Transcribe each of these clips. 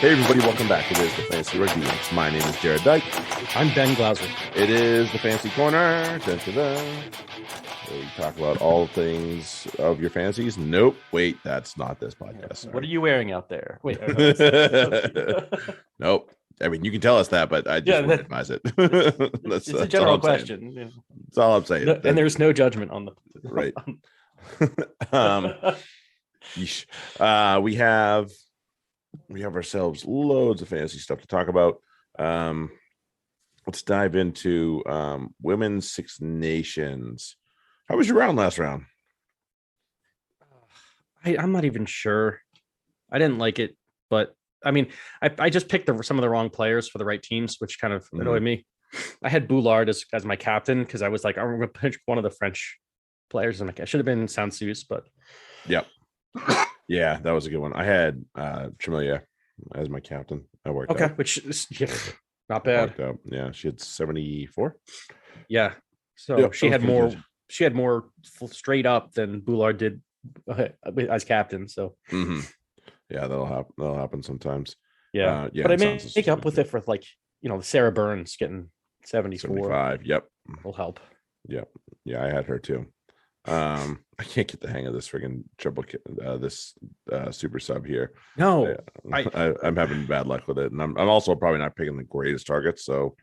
Hey everybody, welcome back. It is the Fantasy Rugby. My name is Jared Dyke. I'm Ben Glauser. It is the Fantasy Corner. Dun, dun, dun. We talk about all things of your fantasies. Nope. Wait, that's not this podcast. Sorry. What are you wearing out there? Wait. Nope. I mean, you can tell us that, but I just wouldn't advise it. It's a general question. That's all I'm saying. And there's no judgment on the right. We have ourselves loads of fantasy stuff to talk about. Let's dive into Women's Six Nations. How was your round last round? I'm not even sure. I didn't like it, but I mean, I just picked some of the wrong players for the right teams, which kind of annoyed me. I had Boulard as my captain because I was like, I'm going to pick one of the French players. I'm like, I should have been Sansus, but yep. Yeah, that was a good one. I had Tramilia as my captain. That worked out. Which is not bad. Yeah, she had 74. Yeah, so she had more. Good. She had more straight up than Boulard did as captain. So yeah, that'll happen sometimes. Yeah, but I make up with it for Sarah Burns getting 74. 75. Yep, will help. Yep, yeah, I had her too. I can't get the hang of this friggin' triple this super sub here. No, I'm having bad luck with it, and I'm also probably not picking the greatest targets, so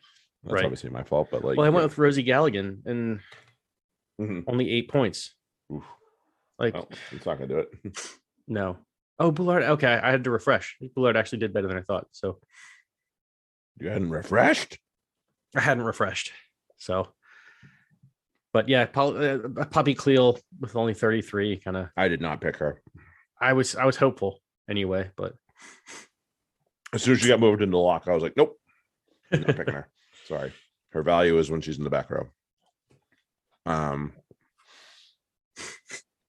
that's obviously my fault. But I went with Rosie Galligan and only 8 points. Oof. It's not gonna do it. No. Oh, Boulard. Okay, I had to refresh. Boulard actually did better than I thought. So you hadn't refreshed? I hadn't refreshed. So. But yeah, Poppy Cleel with only 33 kind of. I did not pick her. I was hopeful anyway, but as soon as she got moved into the lock, I was like, nope, I'm not picking her. Sorry, her value is when she's in the back row.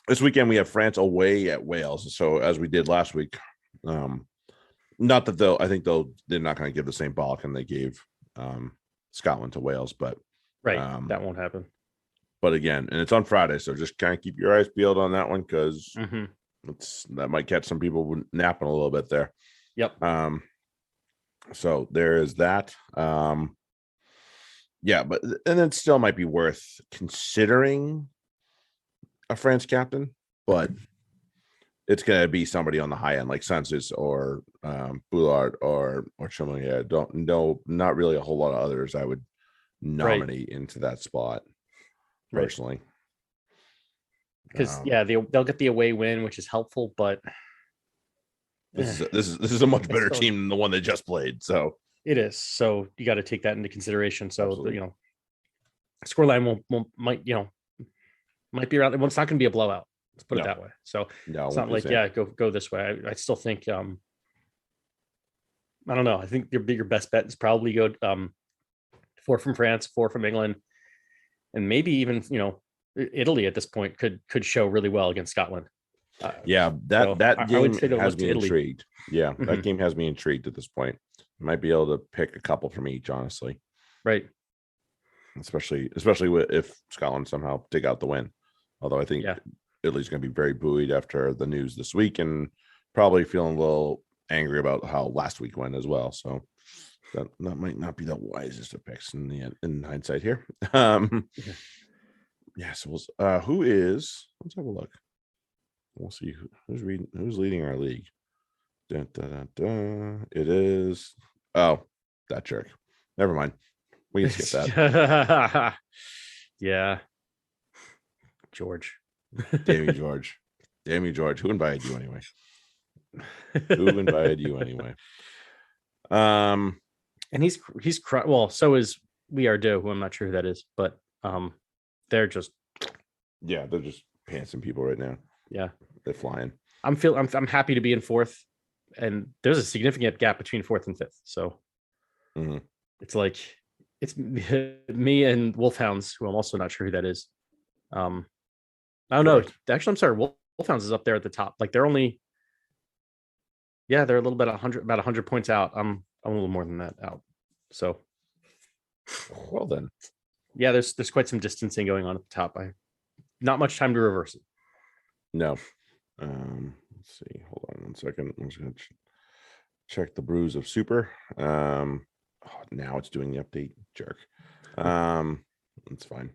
This weekend we have France away at Wales. So as we did last week, not that I think they're not going to give the same bollock and they gave Scotland to Wales, but that won't happen. But again, and it's on Friday, so just kind of keep your eyes peeled on that one because that might catch some people napping a little bit there. Yep. So there is that. Yeah, but and it still might be worth considering a France captain, but it's going to be somebody on the high end like Sansus or Boulard or Chumelier. Not really a whole lot of others I would nominate into that spot. Personally, because they'll get the away win, which is helpful, but this is a much better team than the one they just played. So it is. So you got to take that into consideration. So absolutely. Scoreline might be around. Well, it's not going to be a blowout. Let's put it that way. So it's not like go this way. I still think I don't know. I think your best bet is probably go 4 from France, 4 from England. And maybe even, Italy at this point could show really well against Scotland. That game has me intrigued. Yeah, that game has me intrigued at this point. I might be able to pick a couple from each, honestly. Right. Especially if Scotland somehow dig out the win. Although I think Italy's going to be very buoyed after the news this week and probably feeling a little angry about how last week went as well. So that might not be the wisest of picks in hindsight here. So let's have a look. We'll see who's leading our league. Dun, dun, dun, dun. It is that jerk. Never mind. We can skip that. Yeah. George. Damn you, George. Who invited you anyway? And he's well, so is We Are Do, who I'm not sure who that is, but they're just pantsing people right now. Yeah, they're flying. I'm happy to be in 4th, and there's a significant gap between 4th and 5th. So it's like it's me and Wolfhounds, who I'm also not sure who that is. I don't know. Actually, I'm sorry. Wolfhounds is up there at the top. Like they're only, they're a little bit about 100 points out. I'm a little more than that out. So, well then, there's quite some distancing going on at the top. Not much time to reverse it. No. Let's see. Hold on 1 second. I'm just gonna check the brews of Super. Now it's doing the update, jerk. It's fine.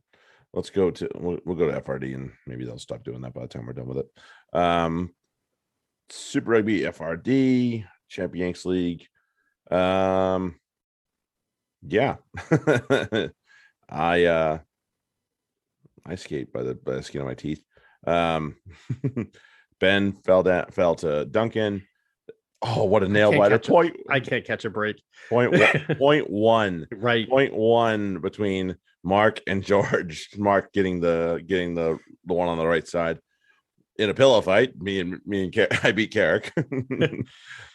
Let's go to we'll go to FRD and maybe they'll stop doing that by the time we're done with it. Super Rugby FRD Champions League. Yeah. I skate by the skin of my teeth. Ben fell to Duncan. Oh, what a nail biter! I can't catch a break. Point one. Right. 0.1 between Mark and George. Mark getting the one on the right side in a pillow fight. Me and I beat Carrick.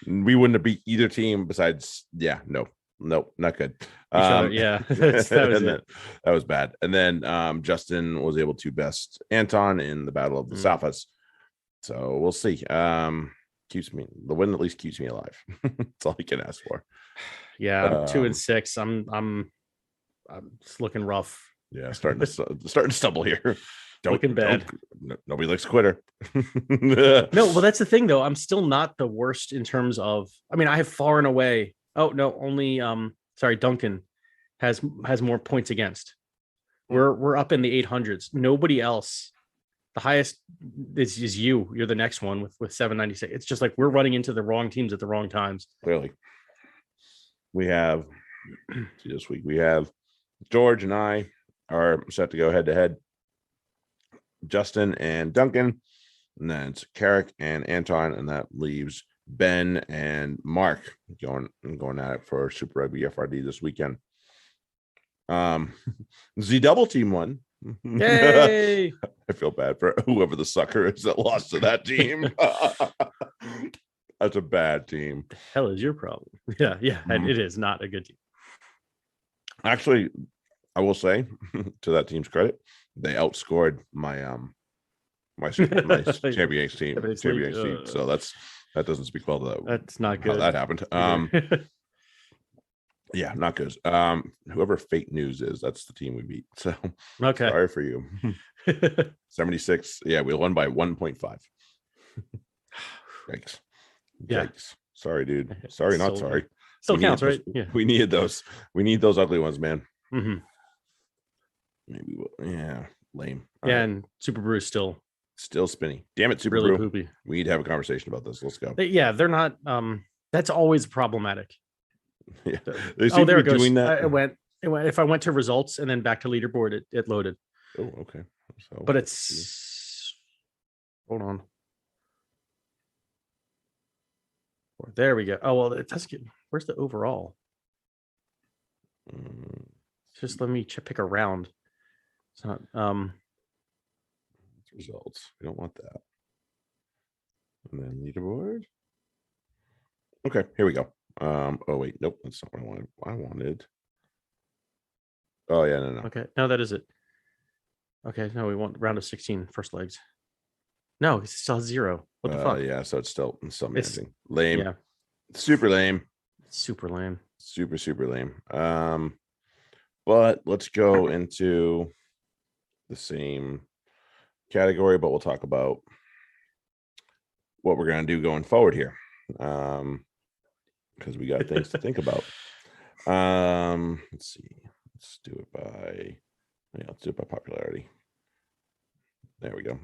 We wouldn't have beat either team besides. Yeah, no, not good. That was bad. And then Justin was able to best Anton in the Battle of the Safas. So we'll see. The win at least keeps me alive. That's all you can ask for. Yeah, I'm 2-6. I'm it's looking rough. Yeah, starting to stumble here. Looking bad. Nobody likes a quitter. No, well, that's the thing though. I'm still not the worst in terms of. I mean, I have far and away. Oh no, only Duncan has more points against. We're up in the 800s. Nobody else. The highest is you. You're the next one with 796. It's just like we're running into the wrong teams at the wrong times. Clearly, we have this week. We have George and I are set to go head to head. Justin and Duncan, and then it's Carrick and Anton, and that leaves Ben and Mark going at it for Super Rugby FRD this weekend. Z double team won. Yay! I feel bad for whoever the sucker is that lost to that team. That's a bad team. The hell is your problem? Yeah, and it is not a good team. Actually, I will say, to that team's credit, they outscored my my Champions team. So that doesn't speak well to that. That's not good. How that happened. Yeah, not good. Whoever fake news is, that's the team we beat. So okay, sorry for you. 76. Yeah, we won by 1.5. Yikes. Yeah. Yikes. Sorry, dude. Sorry, not sorry. Still counts, right? Yeah. We needed those. We need those ugly ones, man. Mm-hmm. Maybe lame. Yeah, right. And Super Brew is still spinny. Damn it, Super really Brew. poopy. We need to have a conversation about this. Let's go. They're not. That's always problematic. Yeah. There it goes. Doing that. It went. If I went to results and then back to leaderboard, it loaded. Oh, okay. So, but it's. Hold on. There we go. Oh well, it does get. Where's the overall? Just let me pick a round. It's not. Results. We don't want that. And then leaderboard. Okay, here we go. Oh wait, nope, that's not what I wanted. Oh yeah, no. Okay, no, that is it. Okay, no, we want round of 16 first legs. No, it's still 0. What the fuck? Yeah, so it's amazing. Lame. Yeah. Super lame. Super lame. Super lame. But let's go into the same category, but we'll talk about what we're gonna do going forward here. Because we got things to think about. Let's see. Let's do it by popularity. There we go.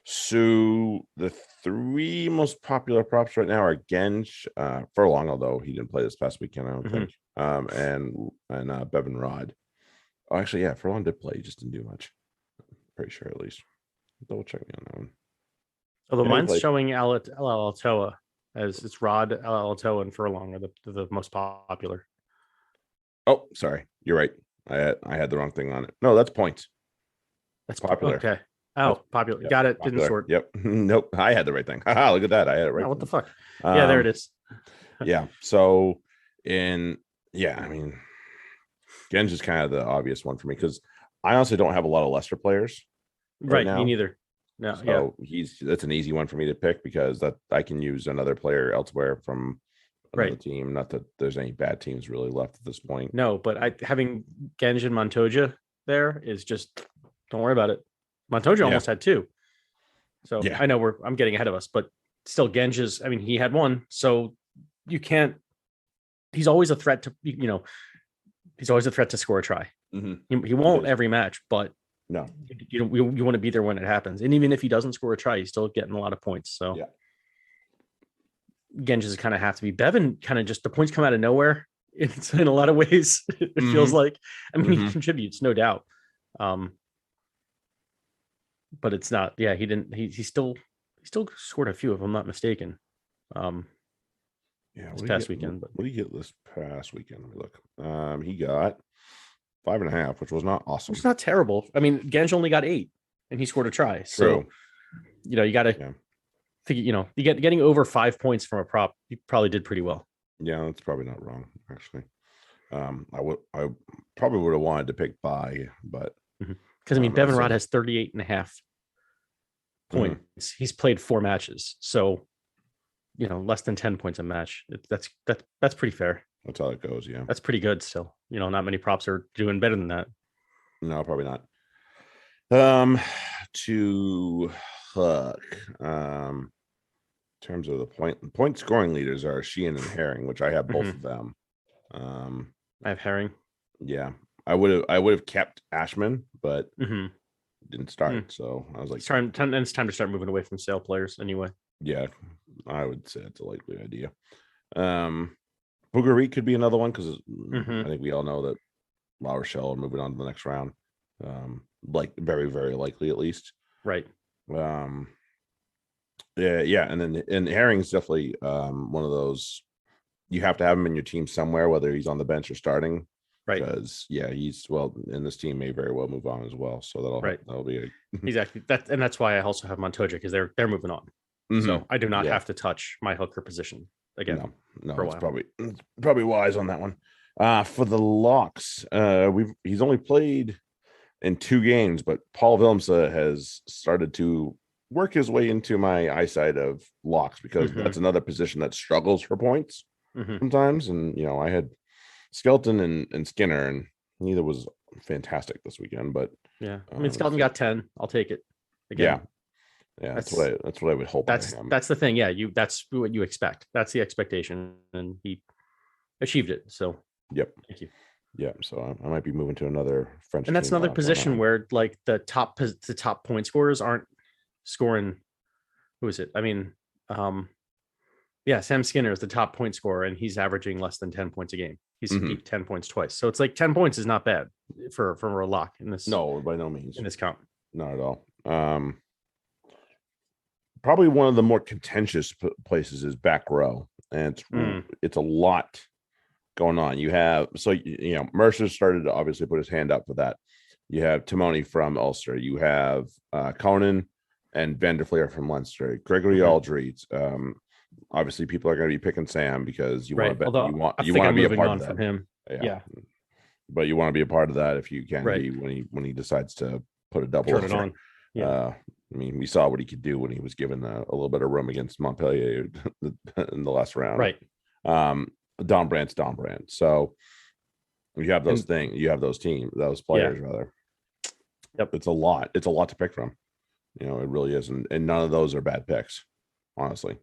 So the 3 most popular props right now are Genge, Furlong, although he didn't play this past weekend, I don't think. And Bevan Rod. Oh, actually, yeah, Furlong did play, he just didn't do much. Pretty sure, at least. Double check me on that one. Although mine's showing Alatoa as it's Rod, Alatoa, and Furlong are the most popular. Oh, sorry, you're right. I had the wrong thing on it. No, that's points. That's popular. Okay. Oh, popular. Yep. Got it. Popular. Didn't sort. Yep. Nope. I had the right thing. Haha, look at that. I had it right. Oh, what the fuck? Yeah, there it is. Yeah. So I mean, Genge is kind of the obvious one for me because I honestly don't have a lot of Leicester players. Right. Now. Me neither. No. So that's an easy one for me to pick because that I can use another player elsewhere from another team. Not that there's any bad teams really left at this point. No, but having Genge and Montoya there is just don't worry about it. Montoya almost had 2. So I know I'm getting ahead of us, but still Genge's, I mean, he had 1. So you can't. He's always a threat to He's always a threat to score a try. He won't every match, but no, you want to be there when it happens. And even if he doesn't score a try, he's still getting a lot of points. So yeah. Genges kind of have to be. Bevan kind of just the points come out of nowhere. It's in a lot of ways. It feels like. I mean, he contributes, no doubt. But it's not. Yeah, he didn't. He still scored a few, if I'm not mistaken. Yeah, this past weekend. What did he get this past weekend? Let me look. He got 5.5, which was not awesome. It's not terrible. I mean, Genge only got 8, and he scored a try. True. So, you got to figure. You getting over 5 points from a prop. You probably did pretty well. Yeah, that's probably not wrong, actually. I probably would have wanted to pick buy, but because I mean, Bevan Rod has 38.5 points. He's played 4 matches, so less than 10 points a match. That's pretty fair. That's how it goes. Yeah, that's pretty good. Still, not many props are doing better than that. No, probably not. To Hook. In terms of the point scoring leaders are Sheehan and Herring, which I have both of them. I have Herring. Yeah, I would have kept Ashman, but didn't start. So I was like, it's time to start moving away from sale players anyway. Yeah, I would say it's a likely idea. Booger could be another one because I think we all know that La Rochelle are moving on to the next round. Like very, very likely at least. Right. Yeah, and Herring's definitely one of those you have to have him in your team somewhere, whether he's on the bench or starting. Right. Because and this team may very well move on as well. So that'll be exactly that, and that's why I also have Montoya because they're moving on. So I do not have to touch my hooker position again. No, it's probably wise on that one. For the locks, he's only played in 2 games, but Paul Willemse has started to work his way into my eyesight of locks because that's another position that struggles for points sometimes. And I had Skelton and Skinner, and neither was fantastic this weekend. But I mean, Skelton got 10. I'll take it. Again. Yeah, that's what I would hope. That's the thing. Yeah, that's what you expect. That's the expectation, and he achieved it. So, yep. Thank you. Yeah, so I might be moving to another French. And that's another position where like the top point scorers aren't scoring. Who is it? I mean, Sam Skinner is the top point scorer, and he's averaging less than 10 points a game. He's beat 10 points twice, so it's like 10 points is not bad for a lock in this. No, by no means in this count. Not at all. Probably one of the more contentious places is back row, and it's a lot going on. You have Mercer started to obviously put his hand up for that. You have Timoni from Ulster. You have Conan and Vanderfleer from Leinster. Gregory Aldridge. Obviously, people are going to be picking Sam because you want to bet. You want to be a part of that. From him. Yeah, but you want to be a part of that if you can be when he decides to put a double. Turn it on. Yeah. I mean, we saw what he could do when he was given a little bit of room against Montpellier in the last round. Right. Don Brandt's Don Brandt. So you have those things. You have those players rather. Yep. It's a lot. It's a lot to pick from. It really is, and none of those are bad picks, honestly.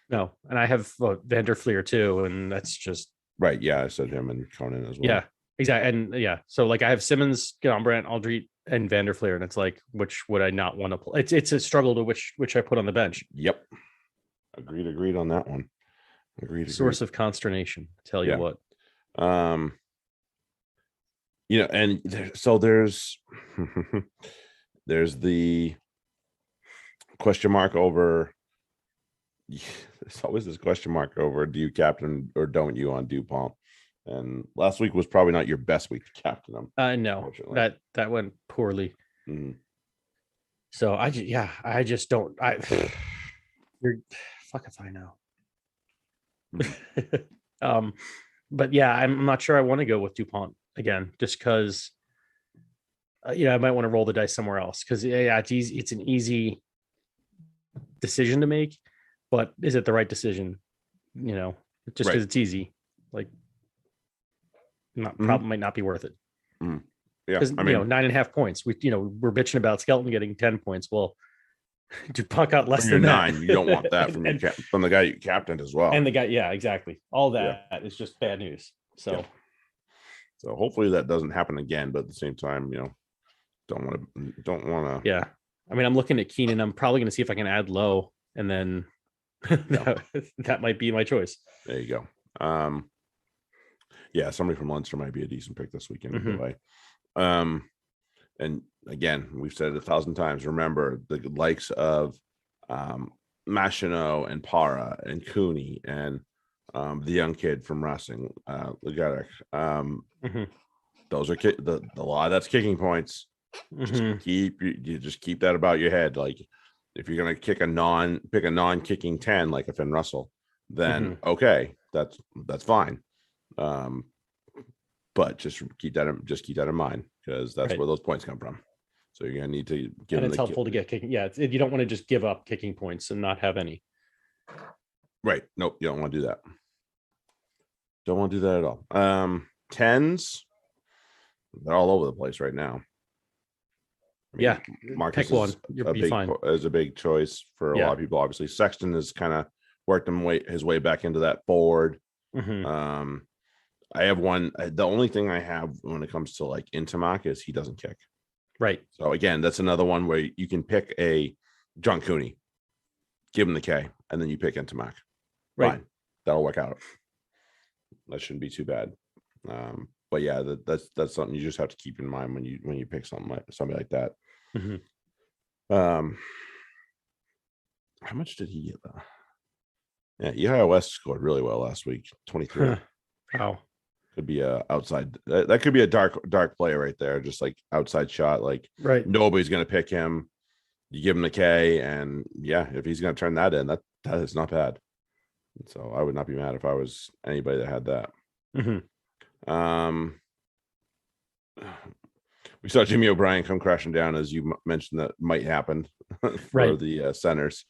No, and I have Vanderfleer too, and that's just right. Yeah, I said him and Conan as well. Yeah, exactly, and so like I have Simmons, Don Brandt, Aldridge, and Vanderfleer, and it's like which would I not want to play? It's a struggle to which I put on the bench. Yep. Agreed on that one. Agreed. Source of consternation. Tell you what. And so there's the question mark over. There's always this question mark over: do you captain or don't you on Dupont? And last week was probably not your best week to captain them. No, that went poorly. So I just don't. You're fuck if I know. But yeah, I'm not sure I want to go with Dupont again, just because. I might want to roll the dice somewhere else because it's easy. It's an easy decision to make, but is it the right decision? Just because it's easy, like. Probably might not be worth it. Yeah, because 9.5 points. We're bitching about Skelton getting 10 points. Well, to puck out less When you're than that. 9, you don't want that from from the guy you captained as well. And the guy, yeah, exactly. All that is just bad news. So, so hopefully that doesn't happen again. But at the same time, don't want to. Yeah, I mean, I'm looking at Keenan. I'm probably going to see if I can add Low, and then that might be my choice. There you go. Yeah, somebody from Munster might be a decent pick this weekend. Mm-hmm. And again, we've said it 1,000 times. Remember the likes of Machino and Para and Cooney and the young kid from Racing, Legatic. Those are the lot that's kicking points. Just keep that about your head. Like if you're gonna pick a non-kicking 10 like a Finn Russell, then okay, that's fine. But just keep that in mind, because that's where those points come from. So you're gonna need to give. And it's helpful to get kicking. Yeah, you don't want to just give up kicking points and not have any. Right. Nope. You don't want to do that. Don't want to do that at all. 10s, they're all over the place right now. I mean, Marcus pick one. You'll be fine. Is a big choice for a lot of people. Obviously, Sexton has kind of worked his way back into that forward. I have one. The only thing I have when it comes to like Intimac is he doesn't kick. Right. So again, that's another one where you can pick a John Cooney, give him the K, and then you pick Intimac. Right. Fine. That'll work out. That shouldn't be too bad. But yeah, that's something you just have to keep in mind when you pick somebody like that. How much did he get though? Yeah, Eli West scored really well last week. 23. Wow. Could be a outside. That could be a dark play right there. Just like outside shot. Like nobody's gonna pick him. You give him the K, and if he's gonna turn that in, that is not bad. So I would not be mad if I was anybody that had that. We saw Jimmy O'Brien come crashing down, as you mentioned, that might happen for the centers.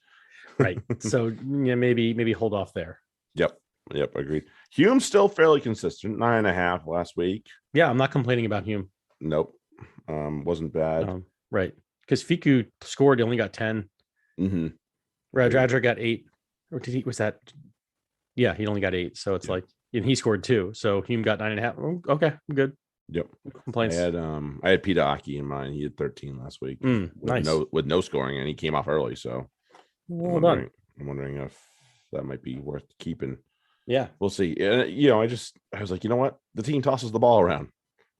Right. So maybe hold off there. Yep. Agreed. Hume's still fairly consistent, 9.5 last week. Yeah, I'm not complaining about Hume. Nope. Wasn't bad. Right. Because Fiku scored, he only got 10. Radra got 8. Or did he? Was that? Yeah, he only got 8. So it's like, and he scored 2. So Hume got 9.5. Okay, I'm good. Yep. Complaints. I had Peter Aki in mind. He had 13 last week. Nice. With no scoring, and he came off early. So I'm wondering if that might be worth keeping. Yeah, we'll see. I was like, you know what? The team tosses the ball around.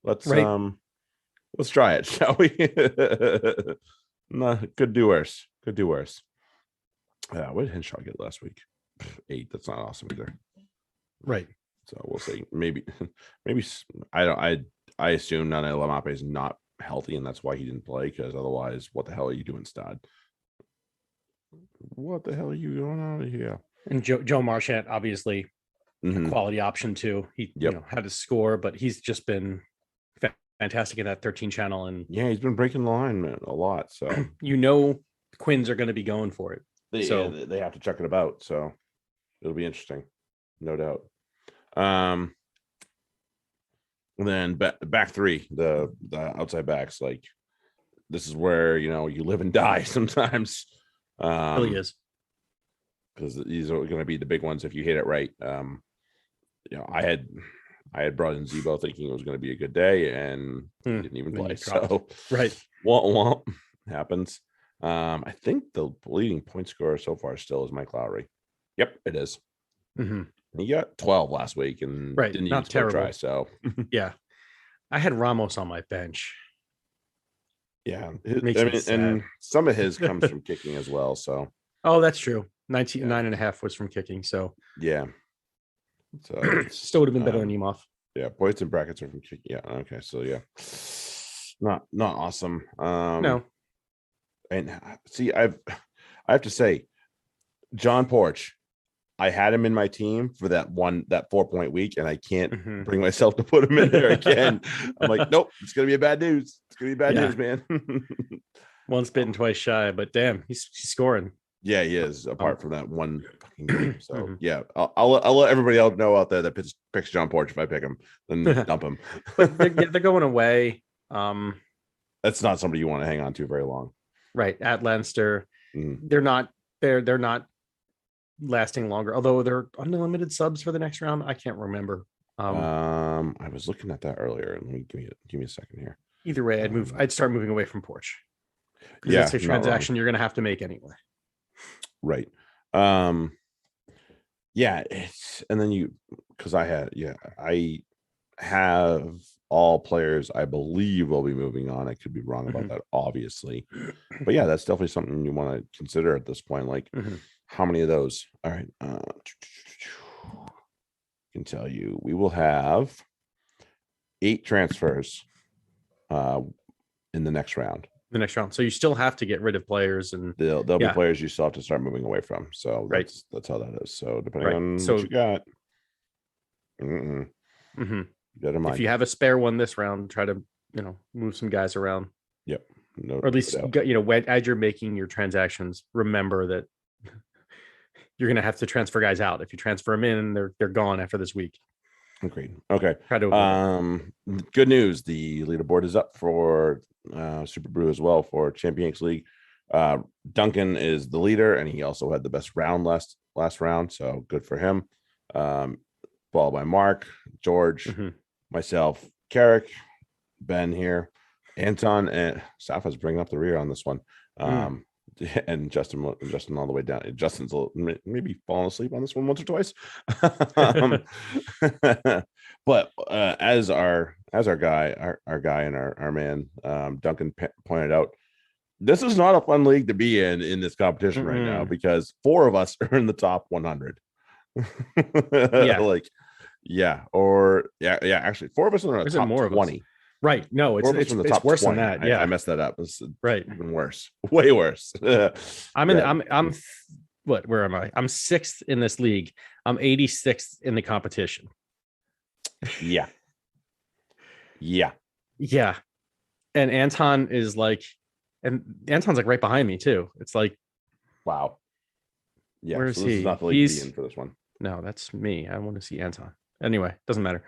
Let's try it, shall we? No, could do worse. What did Henshaw get last week? 8. That's not awesome either. Right. So we'll see. Maybe I assume Nana Lamape is not healthy, and that's why he didn't play. Because otherwise, what the hell are you doing, Stad? What the hell are you going on here? And Joe Marchant, obviously, a quality option too. He had to score, but he's just been fantastic in that 13 channel. And he's been breaking the line a lot. So Quins are going to be going for it. They have to check it about. So it'll be interesting, no doubt. Then back 3, the outside backs, like this is where you live and die sometimes. It really is. Because these are going to be the big ones if you hit it right. I had brought in Zebo thinking it was going to be a good day, and he didn't even play. So womp happens. I think the leading point scorer so far still is Mike Lowry. Yep, it is. He got 12 last week and didn't even try. So yeah, I had Ramos on my bench. Yeah, and some of his comes from kicking as well. So that's true. 9.5 was from kicking. So yeah, so still would have been better than Nemov. Yeah, points and brackets are from kicking. Yeah, okay, so yeah, not awesome. No, and see, I have to say, John Porch, I had him in my team for that 4-point week, and I can't bring myself to put him in there again. I'm like, nope, it's gonna be bad news. It's gonna be bad news, man. Once bitten, twice shy, but damn, he's scoring. Yeah, he is. Apart from that one fucking game, so yeah, I'll let everybody else know out there that picks John Porch. If I pick him, then dump him. But they're going away. That's not somebody you want to hang on to very long. Right, at Leinster. they're not lasting longer. Although they're unlimited subs for the next round. I can't remember. I was looking at that earlier. Let me give me a second here. Either way, I'd start moving away from Porch. Because Yeah, it's a transaction you're going to have to make anyway. Right. Yeah, and then I have all players I believe will be moving on. I could be wrong about that, obviously. But yeah, that's definitely something you want to consider at this point. Like, how many of those? All right. I can tell you we will have 8 transfers in the next round. So you still have to get rid of players, and there'll be players you still have to start moving away from. So that's how that is. So depending on what you got, if you have a spare one this round, try to move some guys around. Yep. No, or at least as you're making your transactions, remember that you're going to have to transfer guys out. If you transfer them in, they're gone after this week. Agreed. Okay. Try to good news. The leaderboard is up for Super Brew as well for Champions League. Duncan is the leader, and he also had the best round last round. So good for him. Ball by Mark, George, myself, Carrick, Ben here, Anton, and Safa's bringing up the rear on this one. And Justin all the way down. Justin's maybe falling asleep on this one once or twice. But as our guy and our man Duncan pointed out, this is not a fun league to be in this competition right now, because 4 of us are in the top 100. Actually 4 of us are in the top 20. Right. No, it's the top worse 20. than that. Yeah, I messed that up. It's right. Even worse. Way worse. I'm what? Where am I? I'm 6th in this league. I'm 86th in the competition. Yeah. And Anton's like right behind me too. It's like, wow. Yeah. Where is he? This is not the league to be in for this one. No, that's me. I want to see Anton. Anyway, doesn't matter.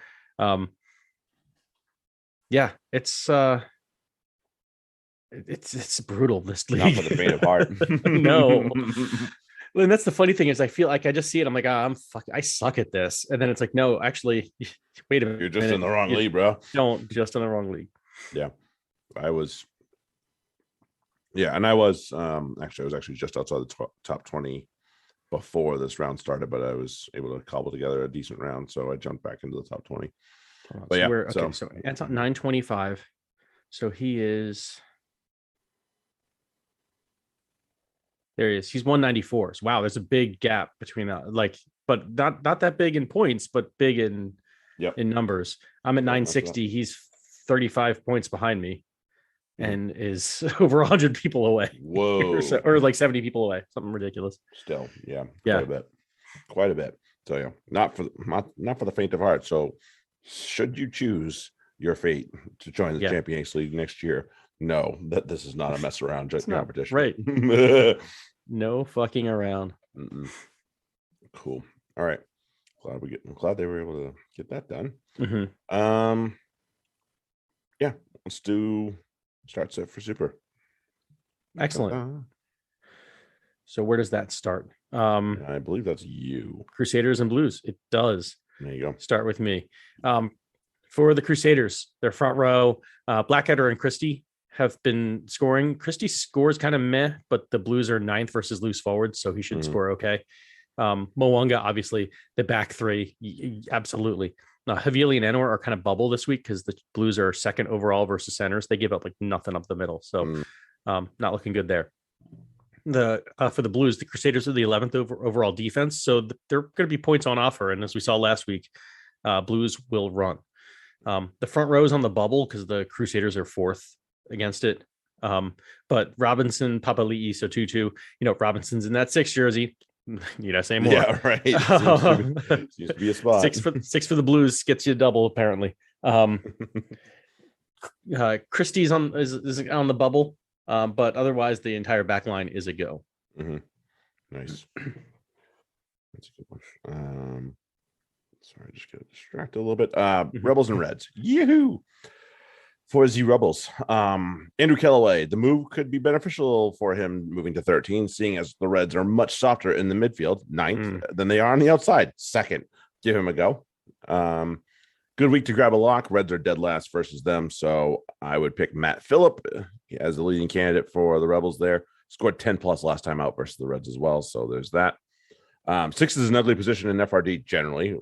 Yeah, it's brutal, this league. Not for the faint of heart. No. And that's the funny thing is I feel like I just see it. I'm like, I suck at this. And then it's like, no, actually, wait a minute. You're just in the wrong league, bro. Just in the wrong league. Yeah. I was actually just outside the top 20 before this round started, but I was able to cobble together a decent round. So I jumped back into the top 20. But so Anton 925. So he is. There he is. He's 194. So wow, there's a big gap between that. But not that big in points, but big in numbers. I'm at 960. He's 35 points behind me, and is over 100 people away. Whoa, or like 70 people away. Something ridiculous. Still, quite a bit. So yeah, not for the faint of heart. So should you choose your fate to join the Champions League next year, know that this is not a mess around competition. Right. No fucking around. Cool. All right. I'm glad they were able to get that done. Let's do start set for Super. Excellent. So where does that start? I believe that's you. Crusaders and Blues. It does. There you go. Start with me. For the Crusaders, their front row, Blackadder and Christie have been scoring. Christie scores kind of meh, but the Blues are 9th versus loose forwards, so he should score okay. Mwanga, obviously, the back 3, absolutely. Havili and Enor are kind of bubble this week because the Blues are 2nd overall versus centers. They give up like nothing up the middle, so not looking good there. For the Blues, the Crusaders are the 11th overall defense, so they're going to be points on offer. And as we saw last week, Blues will run. The front row is on the bubble because the Crusaders are 4th against it. But Robinson, Papali'i, Sotutu, Robinson's in that 6 jersey. Need I say more? Yeah, right. Seems to be a spot. 6 for the Blues gets you a double apparently. Christie's is on the bubble. But otherwise, the entire back line is a go. Nice. That's a good one. Sorry, just get distracted a little bit. Rebels and Reds. Yoo-hoo! For the Rebels, Andrew Kellaway, the move could be beneficial for him moving to 13, seeing as the Reds are much softer in the midfield, 9th, than they are on the outside, 2nd. Give him a go. Good week to grab a lock. Reds are dead last versus them, so I would pick Matt Phillip as the leading candidate for the Rebels there. Scored 10 plus last time out versus the Reds as well, so there's that. 6 is an ugly position in FRD generally,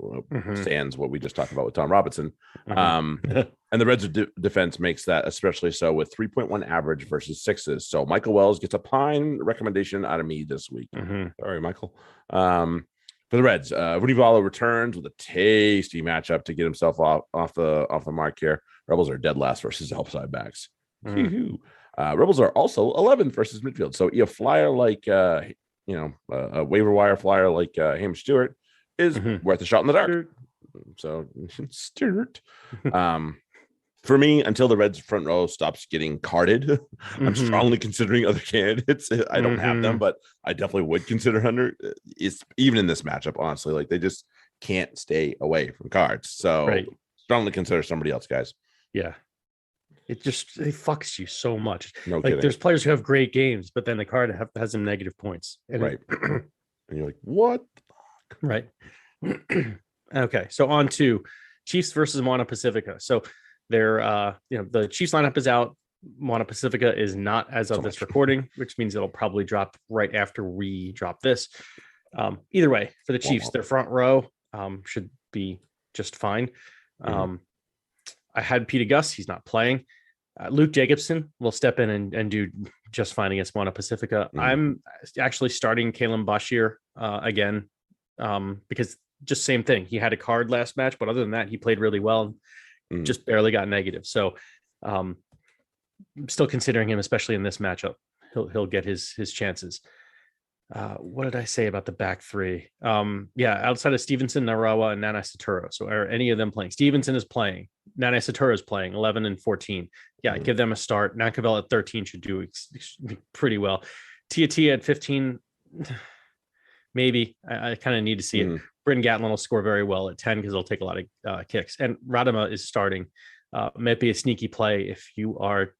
sans what we just talked about with Tom Robinson. And the Reds' defense makes that especially so with 3.1 average versus 6s. So Michael Wells gets a pine recommendation out of me this week. Sorry, Michael. For the Reds, Rudy Valo returns with a tasty matchup to get himself off the mark here. Rebels are dead last versus outside backs. Rebels are also 11th versus midfield. So a flyer like a waiver wire flyer like Hamish Stewart is worth a shot in the dark. So Stewart. For me, until the Reds front row stops getting carded, I'm strongly considering other candidates. I don't have them, but I definitely would consider Hunter. It's even in this matchup, honestly, like they just can't stay away from cards. So strongly consider somebody else, guys. Yeah. It fucks you so much. No like kidding. There's players who have great games, but then the card has some negative points. And and you're like, what? Right. Okay. So on to Chiefs versus Moana Pacifica. So they're the Chiefs lineup is out. Moana Pacifica is not as of this recording, which means it'll probably drop right after we drop this. Either way, for the Chiefs, their front row should be just fine. I had Peter Gus. He's not playing. Luke Jacobson will step in and do just fine against Moana Pacifica. I'm actually starting Kalen Bashir again because just same thing. He had a card last match, but other than that, he played really well. Just barely got negative. So I'm still considering him, especially in this matchup. He'll get his chances. What did I say about the back three? Outside of Stevenson, Narawa, and Nana Saturo. So are any of them playing? Stevenson is playing. Nana Saturo is playing 11 and 14. Yeah, give them a start. Nakavell at 13 should do pretty well. Tia at 15, maybe. I kind of need to see it. Bryn Gatlin will score very well at 10 because he'll take a lot of kicks. And Radama is starting. Might be a sneaky play if you are,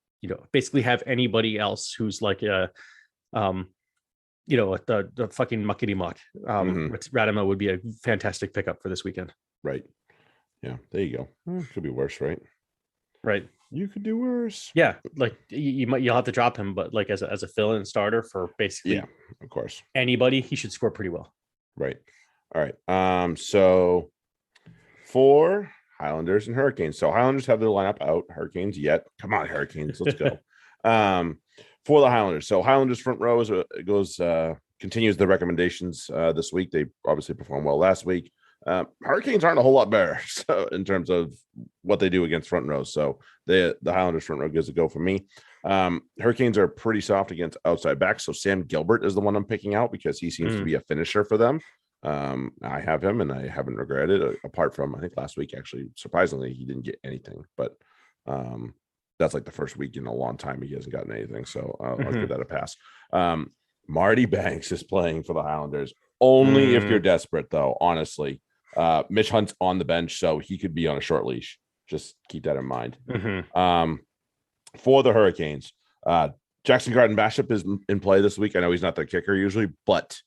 basically have anybody else who's like a the fucking muckety muck. Radama would be a fantastic pickup for this weekend. Right. Yeah, there you go. Could be worse, right? Right. You could do worse. Yeah, like you'll have to drop him, but like as a fill-in starter for basically of course, anybody, he should score pretty well. Right. All right. So for Highlanders and Hurricanes. So Highlanders have their lineup out. Hurricanes yet. Come on, Hurricanes. Let's go. For the Highlanders. So Highlanders front row continues the recommendations this week. They obviously performed well last week. Hurricanes aren't a whole lot better so in terms of what they do against front rows. So the Highlanders front row gives a go for me. Hurricanes are pretty soft against outside backs. So Sam Gilbert is the one I'm picking out because he seems to be a finisher for them. I have him and I haven't regretted it, apart from I think last week, actually, surprisingly, he didn't get anything, but that's like the first week in a long time he hasn't gotten anything. So I'll give that a pass. Marty Banks is playing for the Highlanders only if you're desperate, though, honestly. Mitch Hunt's on the bench, so he could be on a short leash. Just keep that in mind. For the Hurricanes, Jackson Garden Bishop is in play this week. I know he's not the kicker usually, but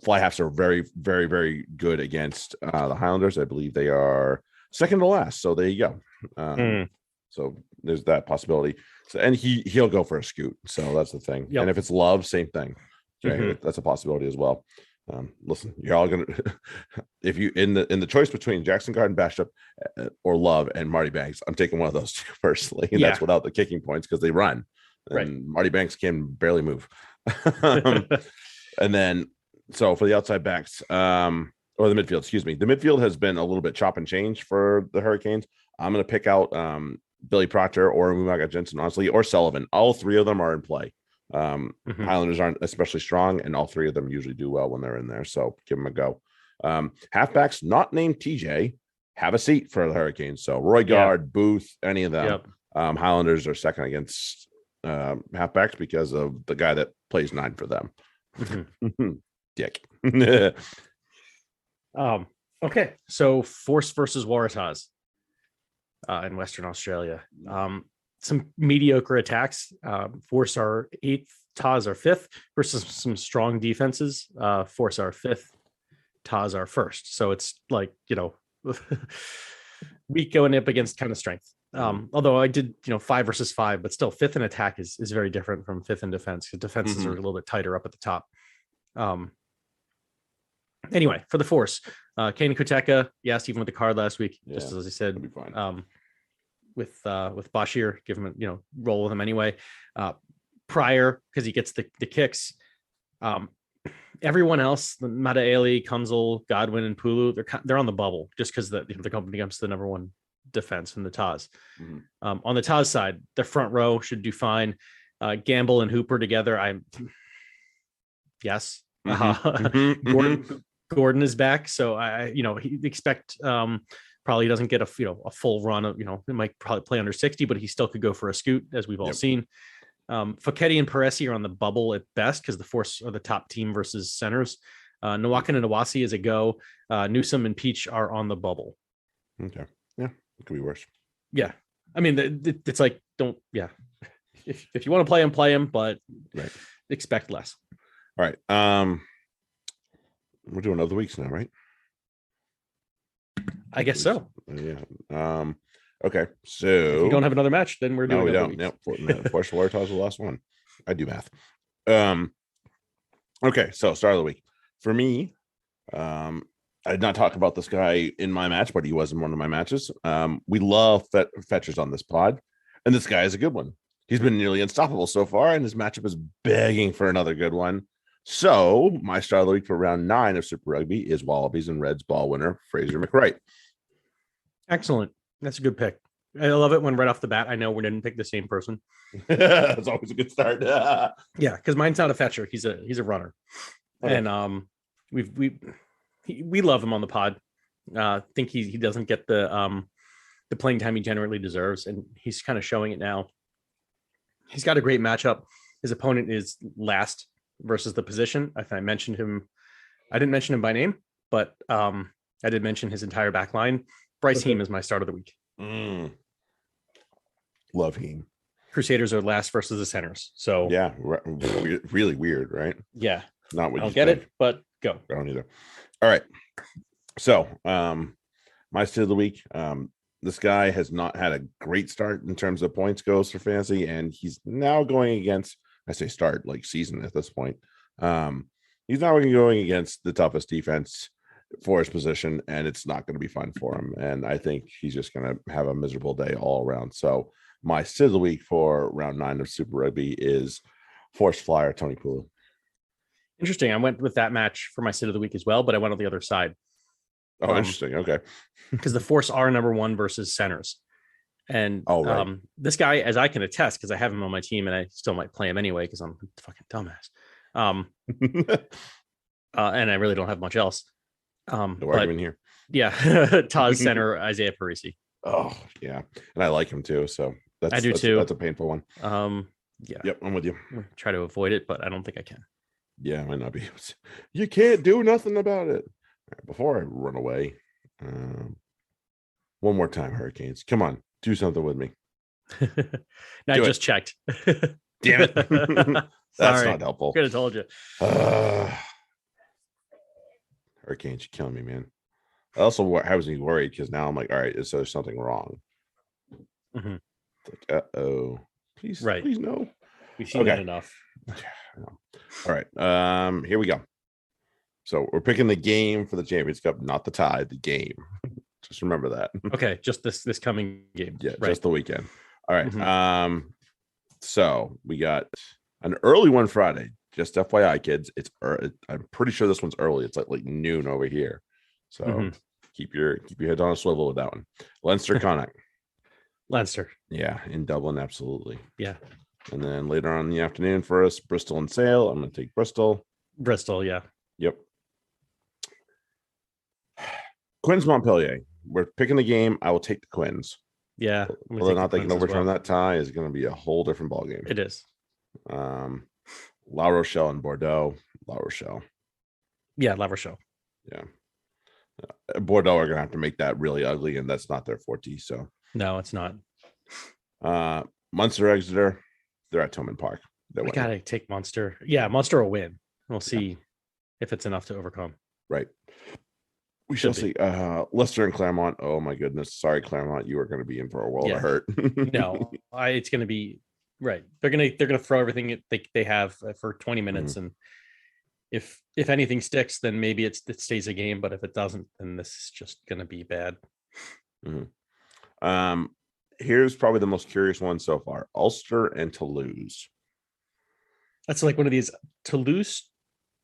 fly halves are very, very, very good against the Highlanders. I believe they are second to last. So there you go. So there's that possibility. So, and he'll go for a scoot. So that's the thing. And if it's Love, same thing. Right? That's a possibility as well. Listen, you're all gonna if you in the choice between Jackson Garden Bishop or Love and Marty Banks, I'm taking one of those two personally. And that's without the kicking points because they run. And Marty Banks can barely move. And then so for the outside backs, or the midfield, excuse me. The midfield has been a little bit chop and change for the Hurricanes. I'm gonna pick out Billy Proctor or Umaga Jensen, honestly, or Sullivan. All three of them are in play. Highlanders aren't especially strong, and all three of them usually do well when they're in there. So give them a go. Halfbacks not named TJ have a seat for the Hurricanes. So Roy Gard, Booth, any of them. Highlanders are second against halfbacks because of the guy that plays 9 for them. Dick. Okay, so Force versus Waratahs in Western Australia. some mediocre attacks force our 8th, Taz our 5th, versus some strong defenses force our 5th, Taz our 1st. So it's like, weak going up against kind of strength. Although I did, 5 versus 5, but still 5th in attack is very different from 5th in defense, because defenses are a little bit tighter up at the top. Anyway, for the force, Kane Koteka, yes, even with the card last week, just as I said, be fine. With Bashir, give him roll with him anyway. Pryor, because he gets the kicks. Everyone else, Madaeli, Kunzel, Godwin, and Pulu, they're on the bubble just because the company comes to the number 1 defense in the Taz. On the Taz side, the front row should do fine. Gamble and Hooper together, yes. Gordon is back, so he expect probably doesn't get a full run of it might probably play under 60, but he still could go for a scoot, as we've all seen. Foketi and Paresi are on the bubble at best because the Force are the top team versus centers. Nwakan and Awasi is a go. Newsom and Peach are on the bubble. Okay, yeah, it could be worse. Yeah, I mean it's like don't if you want to play him, but expect less. All right, we're doing other weeks now, right? I guess so. Yeah. Okay, so if we don't have another match, then we're doing. No, we don't. Nope. Force Floritas is the last one. I do math. Okay, so start of the week for me. I did not talk about this guy in my match, but he was in one of my matches. We love fetchers on this pod, and this guy is a good one. He's been nearly unstoppable so far, and his matchup is begging for another good one. So my start of the week for round 9 of Super Rugby is Wallabies and Reds ball winner Fraser McWright. Excellent. That's a good pick. I love it when right off the bat I know we didn't pick the same person. That's always a good start. Yeah, because mine's not a fetcher. He's a runner, and we love him on the pod. Think he doesn't get the playing time he generally deserves, and he's kind of showing it now. He's got a great matchup. His opponent is last versus the position. I mentioned him. I didn't mention him by name, but I did mention his entire back line. Bryce Heem is my start of the week. Love Heem. Crusaders are last versus the centers. So yeah, really weird, right? Yeah, not what I don't get it, but go. I don't either. All right, so my state of the week. This guy has not had a great start in terms of points goes for fantasy, and he's now going against. I say start like season at this point. He's now going against the toughest defense for his position, and it's not going to be fun for him. And I think he's just going to have a miserable day all around. So my sit of the week for round 9 of Super Rugby is Force Flyer Tony Pulu. Interesting. I went with that match for my sit of the week as well, but I went on the other side. Oh, interesting. Okay. Because the Force are number 1 versus centers. And this guy, as I can attest, because I have him on my team and I still might play him anyway because I'm a fucking dumbass. And I really don't have much else. No argument here. Yeah. Taz center, Isaiah Parisi. Oh, yeah. And I like him too. So I do too. That's a painful one. Yeah. Yep, I'm with you. Try to avoid it, but I don't think I can. Yeah, it might not be. You can't do nothing about it. Right, before I run away, one more time, Hurricanes. Come on, do something with me. I just checked. Damn it. That's not helpful. Could have told you. Hurricanes, you're killing me, man. I also was worried because now I'm like, all right, is there something wrong? Mm-hmm. Like, please, please no. We've seen that enough. All right, here we go. So we're picking the game for the Champions Cup, not the tie, the game. Just remember that. Okay, just this coming game. Yeah, just the weekend. All right. Mm-hmm. So we got an early one Friday. Just FYI, kids. It's I'm pretty sure this one's early. It's like noon over here. So keep your heads on a swivel with that one. Leinster Connacht. Leinster. Yeah, in Dublin, absolutely. Yeah. And then later on in the afternoon for us, Bristol and Sale. I'm gonna take Bristol. Bristol, yeah. Yep. Quins Montpellier. We're picking the game. I will take the Quins. Yeah. Whether or not they can overturn that tie is going to be a whole different ballgame. It is. La Rochelle and Bordeaux. La Rochelle. Yeah, La Rochelle. Yeah. Bordeaux are going to have to make that really ugly, and that's not their forte. So no, it's not. Munster, Exeter, they're at Tillman Park. I gotta take Munster. Yeah, Munster will win. We'll see if it's enough to overcome. Right. We shall see. Leicester and Clermont. Oh my goodness. Sorry, Clermont. You are going to be in for a world of hurt. No, it's going to be right. They're gonna throw everything they have for 20 minutes, and if anything sticks, then maybe it stays a game. But if it doesn't, then this is just going to be bad. Here's probably the most curious one so far: Ulster and Toulouse. That's like one of these Toulouse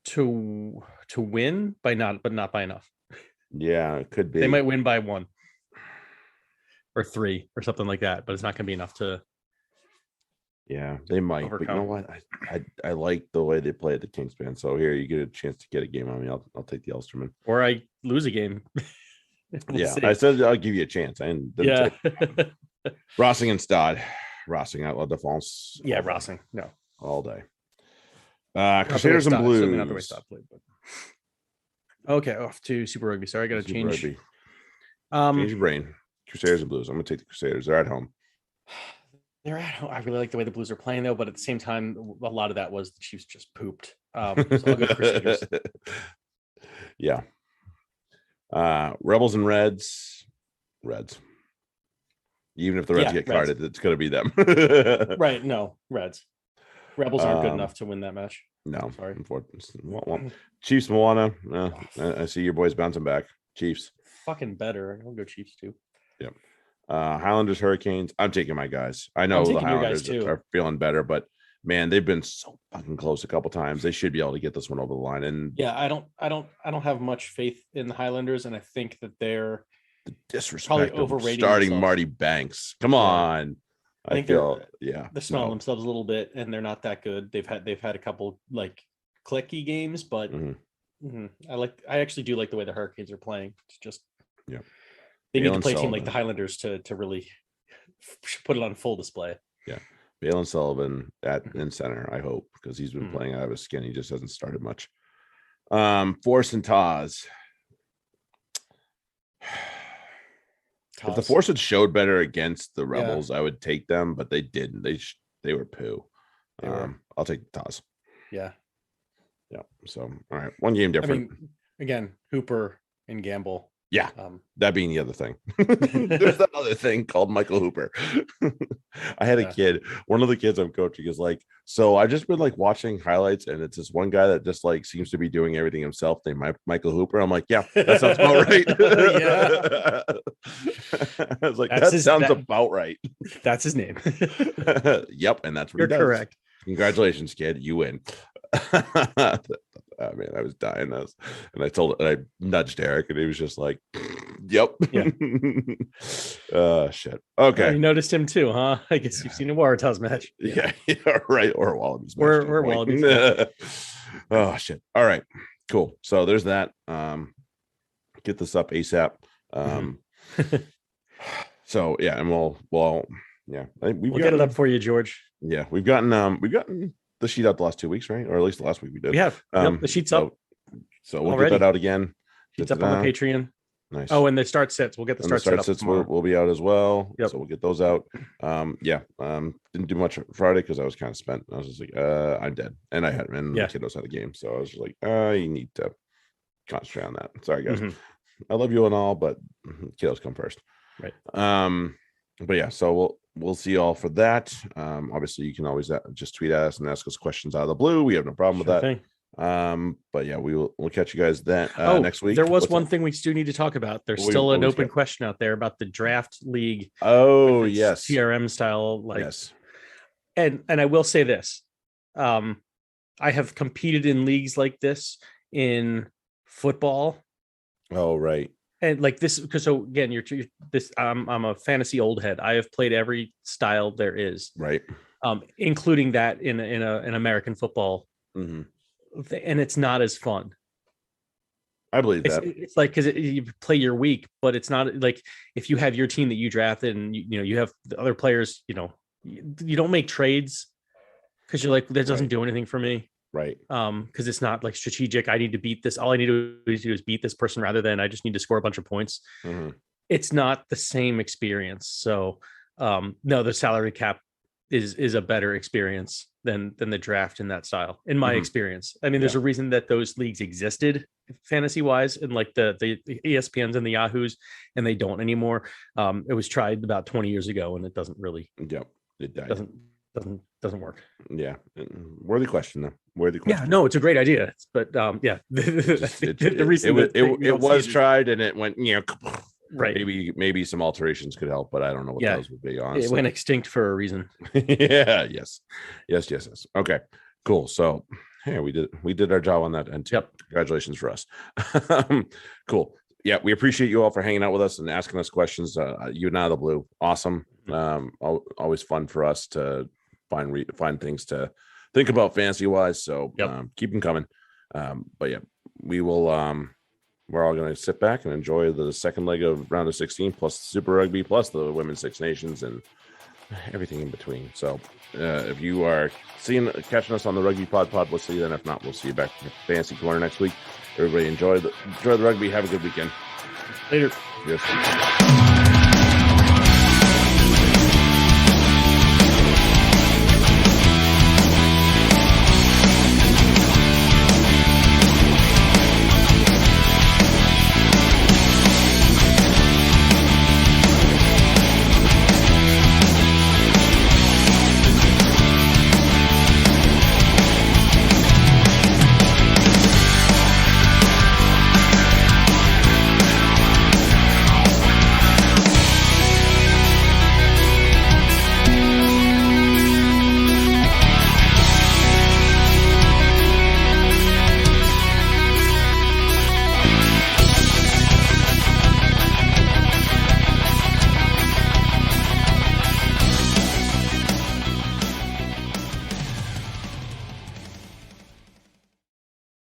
to win but not by enough. Yeah, it could be. They might win by 1 or 3 or something like that, but it's not going to be enough to. Yeah, they might. Overcome. But you know what? I like the way they play at the Kingspan. So here you get a chance to get a game on me. I'll take the Ulsterman. Or I lose a game. We'll see. I said I'll give you a chance. Rossing and Stade. Rossing out La Défense. Yeah, Rossing. No. All day. Crusaders and Blues. Certainly not the way Stade played, but. Okay, off to Super Rugby. Sorry, I got to change. Change your brain. Crusaders and Blues. I'm going to take the Crusaders. They're at home. They're at home. I really like the way the Blues are playing, though. But at the same time, a lot of that was the Chiefs just pooped. So I'll go Crusaders. Yeah. Rebels and Reds. Even if the Reds get carded, it's going to be them. Right. No, Reds. Rebels aren't good enough to win that match. No, sorry. Unfortunately. Chiefs, Moana. I see your boys bouncing back. Chiefs. Fucking better. I'll go Chiefs too. Yep. Highlanders, Hurricanes. I'm taking my guys. I know the Highlanders are feeling better, but man, they've been so fucking close a couple times. They should be able to get this one over the line. And yeah, I don't have much faith in the Highlanders, and I think that they're the disrespect of starting themselves. Marty Banks. Come on. I think they're smelling themselves a little bit, and they're not that good. They've had a couple like clicky games, but I actually do like the way the Hurricanes are playing. It's just they need to play a team like the Highlanders to really put it on full display. Yeah, Balin Sullivan in center. I hope, because he's been playing out of his skin. He just hasn't started much. Force and Taz. If the Force had showed better against the Rebels, I would take them, but they didn't. They were poo. I'll take Taz. Yeah. So, all right, one game different. I mean, again, Hooper and Gamble. Yeah, that being the other thing. There's that other thing called Michael Hooper. I had a kid. One of the kids I'm coaching is like, so I've just been like watching highlights, and it's this one guy that just like seems to be doing everything himself named Michael Hooper. I'm like, yeah, that sounds about right. I was like, that sounds about right. That's his name. Yep, and that's what you're correct. Congratulations, kid. You win. Oh, man, I was dying. I nudged Eric, and he was just like, "Yep." Yeah. Shit. Okay. You noticed him too, huh? I guess you've seen a Waratahs match. Yeah, right. Or a Wallabies match. Or Wallabies. Oh shit. All right. Cool. So there's that. Get this up ASAP. So yeah, and we'll get it up for you, George. Yeah, we've gotten the sheet out the last 2 weeks, right? Or at least the last week we did. We have. The sheet's up. So we'll get that out again. Sheet's up on the Patreon. Nice. Oh, and the start sets. We'll get the start sets will be out as well. Yep. So we'll get those out. Didn't do much Friday because I was kind of spent. I was just like, I'm dead. And the kiddos had a game. So I was just like, you need to concentrate on that. Sorry, guys. I love you and all, but kiddos come first. Right. But yeah, so we'll see you all for that. Obviously you can always just tweet at us and ask us questions out of the blue. We have no problem with that. Thing. But yeah, we'll catch you guys then next week. There was one thing we still need to talk about. There's still an open question out there about the draft league. Oh, yes. TRM style. Yes. And I will say this. I have competed in leagues like this in football. Oh, right. And like this, because so again, I'm a fantasy old head. I have played every style there is, right? Including that in an American football, and it's not as fun. I believe that it's like because you play your week, but it's not like if you have your team that you drafted and you have the other players, you don't make trades because you're like that doesn't do anything for me. Right. Because it's not like strategic. I need to beat this. All I need to do is beat this person rather than I just need to score a bunch of points. It's not the same experience. So no, the salary cap is a better experience than the draft in that style, in my experience. I mean, there's a reason that those leagues existed fantasy wise, and like the ESPNs and the Yahoos, and they don't anymore. It was tried about 20 years ago, and it doesn't really. Yep, it died. Doesn't work. Yeah, worthy question though. Worthy question. Yeah, no, it's a great idea, but yeah, it was tried and it went, right. Maybe some alterations could help, but I don't know what those would be. Honestly, it went extinct for a reason. Yeah. Yes. Okay. Cool. So yeah, we did our job on that end. Yep. Congratulations for us. Cool. Yeah, we appreciate you all for hanging out with us and asking us questions. You and out of the blue, awesome. Always fun for us to find things to think about fantasy wise. So keep them coming. But yeah, we will. We're all going to sit back and enjoy the second leg of round of 16 plus Super Rugby plus the Women's Six Nations and everything in between. So if you are catching us on the Rugby Pod, we'll see you then. If not, we'll see you back in Fantasy Corner next week. Everybody enjoy the rugby. Have a good weekend. Later. Yes.